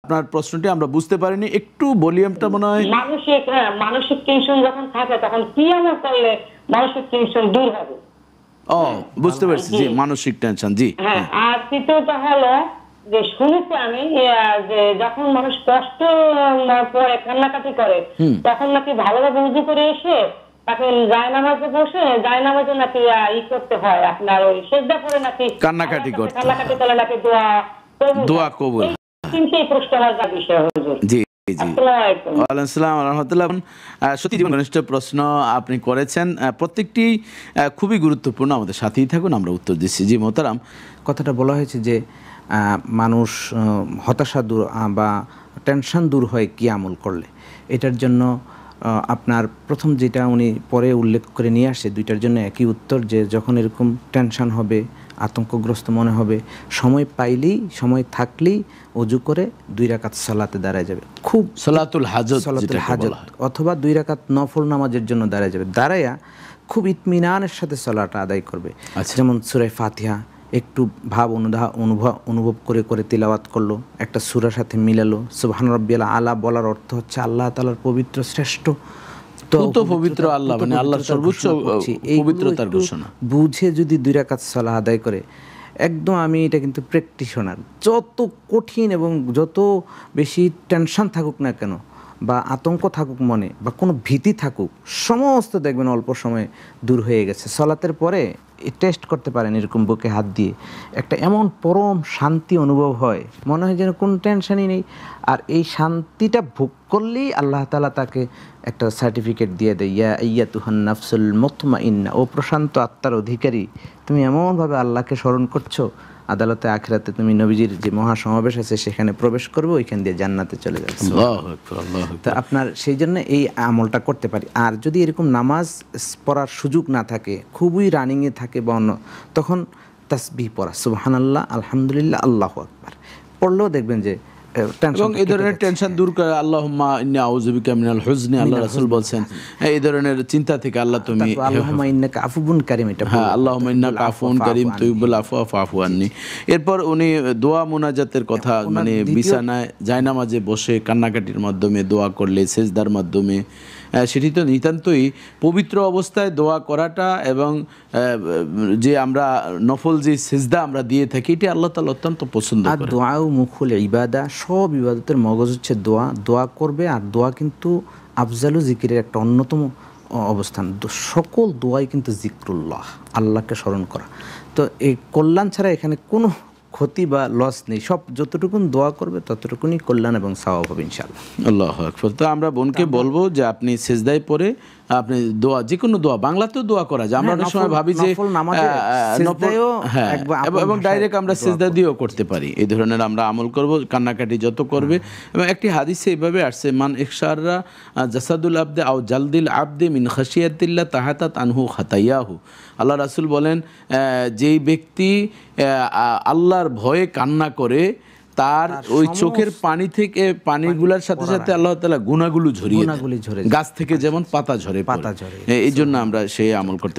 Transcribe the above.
আপনার প্রশ্নটি আমরা বুঝতে পারিনি, একটু ভলিউমটা মনে হয়। মানসিক টেনশন যখন থাকে তখন কি আমল করলে মানসিক টেনশন দূর হবে? ও বুঝতে পারছি, জি মানসিক টেনশন, জি। হ্যাঁ, আর তৃতীয়টা হলো যে শুনেছি আমি যে যখন মানুষ কষ্ট পরে কান্নাকাটি করে তখন নাকি ভালোভাবে উজু করে এসে তাকে জায়নামাজে বসে জায়নামাজে নাকি করতে হয়, আপনার ওই সেজদা করে নাকি কান্নাকাটি করতে করলে নাকি দোয়া কবুল। তিনটেই প্রশ্ন হওয়ার বিষয় হুজুর। জি জি, ওয়ালাইকুম আসসালাম ওয়া রাহমাতুল্লাহ। সত্যি জীবন ঘনিষ্ঠ প্রশ্ন আপনি করেছেন, প্রত্যেকটি খুবই গুরুত্বপূর্ণ। আমাদের সাথেই থাকুন, আমরা উত্তর দিচ্ছি। জি মোহতারাম, কথাটা বলা হয়েছে যে মানুষ হতাশা দূর বা টেনশন দূর হয় কি আমল করলে। এটার জন্য আপনার প্রথম যেটা উনি পরে উল্লেখ করে নিয়ে আসে, দুইটার জন্য একই উত্তর, যে যখন এরকম টেনশন হবে, আতঙ্কগ্রস্ত মনে হবে, সময় পাইলেই, সময় থাকলেই ওযু করে 2 রাকাত সালাতে দাঁড়ায় যাবে। খুব সালাতুল হাজত, অথবা 2 রাকাত নফল নামাজের জন্য দাঁড়ায় যাবে। দাঁড়াইয়া খুব ইতমিনানের সাথে সালাটা আদায় করবে। যেমন সূরা ফাতিহা একটু ভাব অনুভব করে করে তিলাওয়াত করলো, একটা সূরার সাথে মিলালো। সুবহান রাব্বিয়াল আলা বলার অর্থ হচ্ছে আল্লাহ তাআলার পবিত্র, শ্রেষ্ঠ, তো পবিত্র আল্লাহ, মানে আল্লাহর সর্বোচ্চ পবিত্রতার ঘোষণা বুঝে যদি 2 রাকাত সালাত আদায় করে, একদম আমি এটা কিন্তু প্র্যাকটিশনার, যত কঠিন এবং যত বেশি টেনশন থাকুক না কেন বা আতঙ্ক থাকুক মনে বা কোনো ভীতি থাকুক, সমস্ত দেখবেন অল্প সময়ে দূর হয়ে গেছে। সালাতের পরে টেস্ট করতে পারেন, এরকম বুকে হাত দিয়ে একটা এমন পরম শান্তি অনুভব হয়, মনে হয় যেন কোনো টেনশনই নেই। আর এই শান্তিটা ভোগ করলেই আল্লাহ তাআলা তাকে একটা সার্টিফিকেট দিয়ে দেয়, ইয়া আইয়াতুহান নাফসুল মুতমাইন্না, ও প্রশান্ত আত্মার অধিকারী, তুমি এমনভাবে আল্লাহকে স্মরণ করছো, আদালতে আখিরাতে তুমি নবীজির যে মহাসমাবেশ আছে সেখানে প্রবেশ করবে, ওইখান দিয়ে জান্নাতে চলে যাবে। তো আপনার সেই জন্য এই আমলটা করতে পারি। আর যদি এরকম নামাজ পড়ার সুযোগ না থাকে, খুবই রানিংয়ে থাকে বা অন্য, তখন তাসবিহ পড়া, সুবহানাল্লাহ, আলহামদুলিল্লাহ, আল্লাহু আকবার পড়লেও দেখবেন যে এবং এই ধরনের টেনশন দূর করে। আল্লাহুম্মা ইন্নী আউযু বিকা মিনাল হুজনি, আল্লাহ রাসূল বলছেন এই ধরনের চিন্তা থেকে আল্লাহ তুমি, আল্লাহুম্মা ইন্নাকা আফুবুন কারীম, এটা হ্যাঁ, আল্লাহুম্মা ইন্নাকা আফুন কারীম তুহিব্বুল আফওয়া ফাফু আন্নি। এরপর উনি দোয়া মুনাজাতের কথা, মানে বিছানায় জায়নামাজে বসে কান্নাকাটির মাধ্যমে দোয়া করলে, সেজদার মাধ্যমে, সেটি তো নিতান্তই পবিত্র অবস্থায় দোয়া করাটা, এবং যে আমরা নফল যে সেজদা আমরা দিয়ে থাকি, এটি আল্লাহ তাআলা অত্যন্ত পছন্দ করেন। আর দোয়া মুখুল ইবাদা, সব ইবাদতের মগজ হচ্ছে দোয়া। দোয়া করবে, আর দোয়া কিন্তু আফজালু জিকিরের একটা অন্যতম অবস্থান। সকল দোয়াই কিন্তু জিক্রুল্লাহ, আল্লাহকে স্মরণ করা। তো এই কল্যাণ ছাড়া এখানে কোনো ক্ষতি বা লস নেই। সব যতটুকুন দোয়া করবে ততটুকুনই কল্যাণ এবং সওয়াব হবে ইনশাআল্লাহ। আল্লাহু আকবার। তো আমরা বোনকে বলবো যে আপনি সেজদায় পড়ে আপনি দোয়া, যে কোনো দোয়া, বাংলাতেও দোয়া করা যায়। আমরা অনেক সময় ভাবি যে এবং ডাইরেক্ট আমরা সেজদা দিয়েও করতে পারি। এই ধরনের আমরা আমল করব, কান্নাকাটি যত করবে। এবং একটি হাদিসে এইভাবে আসছে, মান ইখশাররা জাসাদুল আবদে আও জালদিল আবদে মিন খাশিয়াতিল্লাহ তাহাতাত আনহু খাতায়াহু। আল্লাহ রাসূল বলেন, যেই ব্যক্তি আল্লাহর ভয়ে কান্না করে, তার ওই চোখের পানি থেকে, পানিগুলোর সাথে সাথে আল্লাহ তাআলা গুনাহগুলো ঝরিয়ে, গাছ থেকে যেমন পাতা ঝরে, এই জন্য আমরা সেই আমল করতে